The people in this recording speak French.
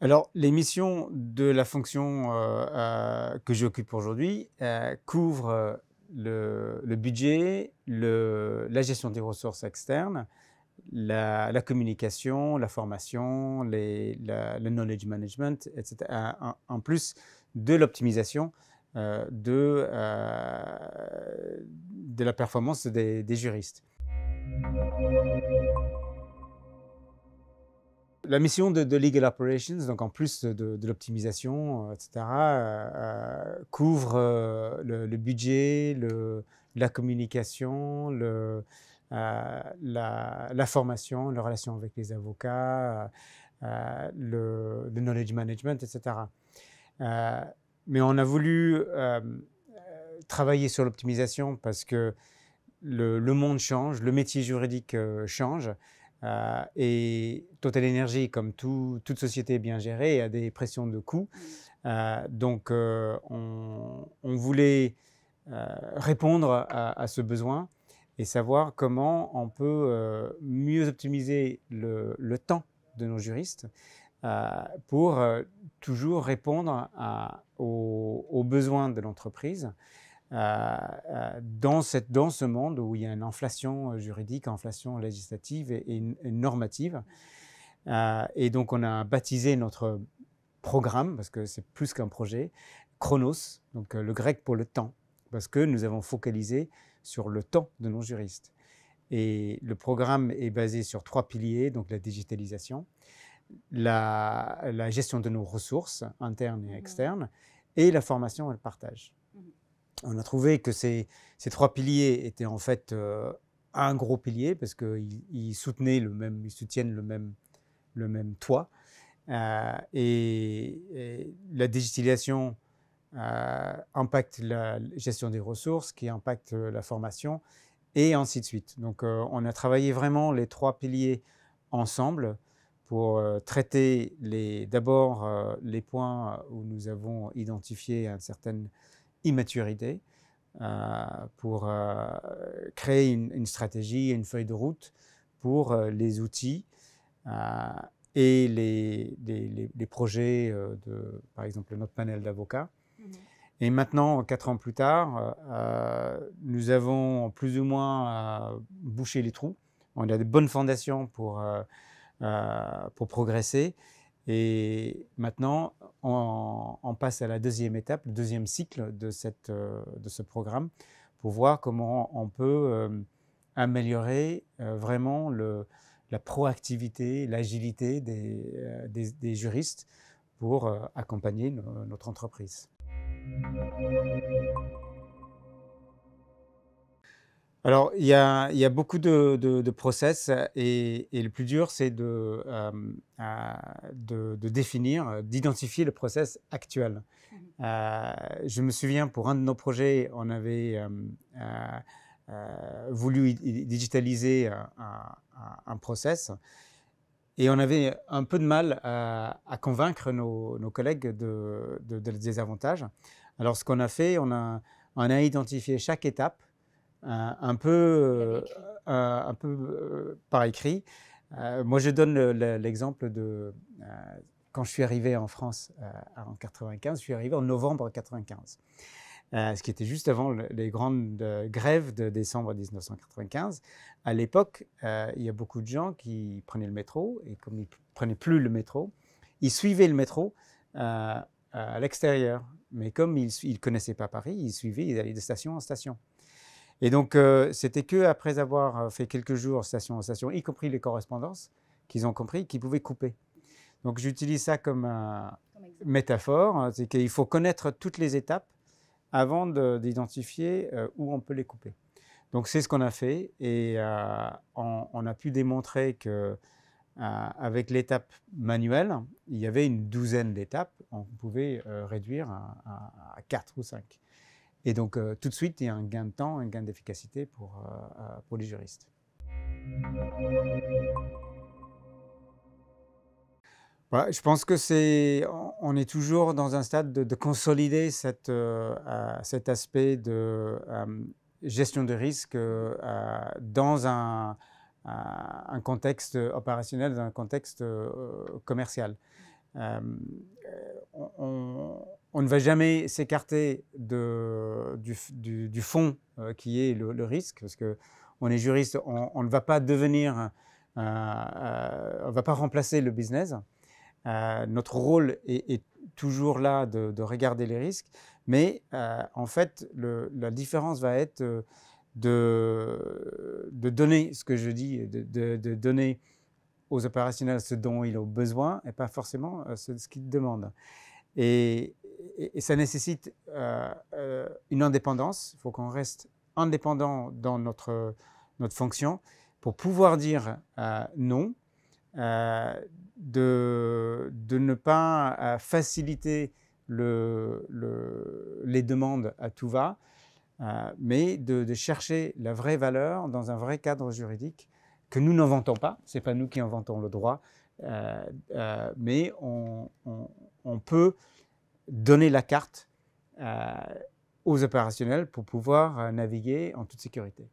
Alors, les missions de la fonction que j'occupe aujourd'hui couvrent le budget, la gestion des ressources externes, la communication, la formation, le knowledge management, etc. En plus de l'optimisation de la performance des juristes. La mission de Legal Operations, donc en plus de l'optimisation, etc., couvre le budget, la communication, la formation, la relation avec les avocats, le knowledge management, etc. Euh, mais on a voulu travailler sur l'optimisation parce que le monde change, le métier juridique change. Et Total Energy, comme toute société bien gérée, a des pressions de coûts. Donc, on voulait répondre à ce besoin et savoir comment on peut mieux optimiser le temps de nos juristes pour toujours répondre aux besoins de l'entreprise dans ce monde où il y a une inflation juridique, inflation législative et normative. Et donc, on a baptisé notre programme, parce que c'est plus qu'un projet, Chronos, donc le grec pour le temps, parce que nous avons focalisé sur le temps de nos juristes. Et le programme est basé sur 3 piliers, donc la digitalisation, la gestion de nos ressources internes et externes, et la formation et le partage. On a trouvé que ces 3 piliers étaient en fait un gros pilier parce qu'ils soutiennent le même toit. Et la digitalisation impacte la gestion des ressources, qui impacte la formation, et ainsi de suite. Donc, on a travaillé vraiment les 3 piliers ensemble pour traiter d'abord les points où nous avons identifié une certaine immaturité, pour créer une stratégie, une feuille de route pour les outils et les projets par exemple, notre panel d'avocats. Et maintenant, 4 ans plus tard, nous avons plus ou moins bouché les trous. On a de bonnes fondations pour progresser. Et maintenant, on passe à la deuxième étape, le deuxième cycle de ce programme, pour voir comment on peut améliorer vraiment la proactivité, l'agilité des juristes pour accompagner notre entreprise. Alors, il y a beaucoup de process et le plus dur, c'est de définir, d'identifier le process actuel. Je me souviens, pour un de nos projets, on avait voulu digitaliser un process et on avait un peu de mal à convaincre nos collègues des avantages. Alors, ce qu'on a fait, on a identifié chaque étape un peu par écrit. Moi, je donne l'exemple de quand je suis arrivé en France en 95. Je suis arrivé en novembre 95, ce qui était juste avant les grandes grèves de décembre 1995. À l'époque, il y a beaucoup de gens qui prenaient le métro, et comme ils ne prenaient plus le métro, ils suivaient le métro à l'extérieur. Mais comme ils ne connaissaient pas Paris, ils allaient de station en station. Et donc, c'était qu'après avoir fait quelques jours station en station, y compris les correspondances, qu'ils ont compris qu'ils pouvaient couper. Donc, j'utilise ça comme métaphore, c'est qu'il faut connaître toutes les étapes avant d'identifier où on peut les couper. Donc, c'est ce qu'on a fait et on a pu démontrer que avec l'étape manuelle, il y avait une douzaine d'étapes, on pouvait réduire à 4 ou 5. Et donc, tout de suite, il y a un gain de temps, un gain d'efficacité pour les juristes. Voilà, je pense que on est toujours dans un stade de consolider cet aspect de gestion de risque dans un contexte opérationnel, dans un contexte commercial. on ne va jamais s'écarter du fond qui est le risque, parce qu'on est juriste, on ne va pas devenir, on ne va pas remplacer le business. Notre rôle est toujours là de regarder les risques, mais en fait, la différence va être de donner ce que je dis, de donner aux opérationnels ce dont ils ont besoin et pas forcément ce qu'ils demandent. Et ça nécessite une indépendance. Il faut qu'on reste indépendant dans notre fonction pour pouvoir dire non, de ne pas faciliter les demandes à tout va, mais de chercher la vraie valeur dans un vrai cadre juridique que nous n'inventons pas. Ce n'est pas nous qui inventons le droit, mais on peut donner la carte aux opérationnels pour pouvoir naviguer en toute sécurité.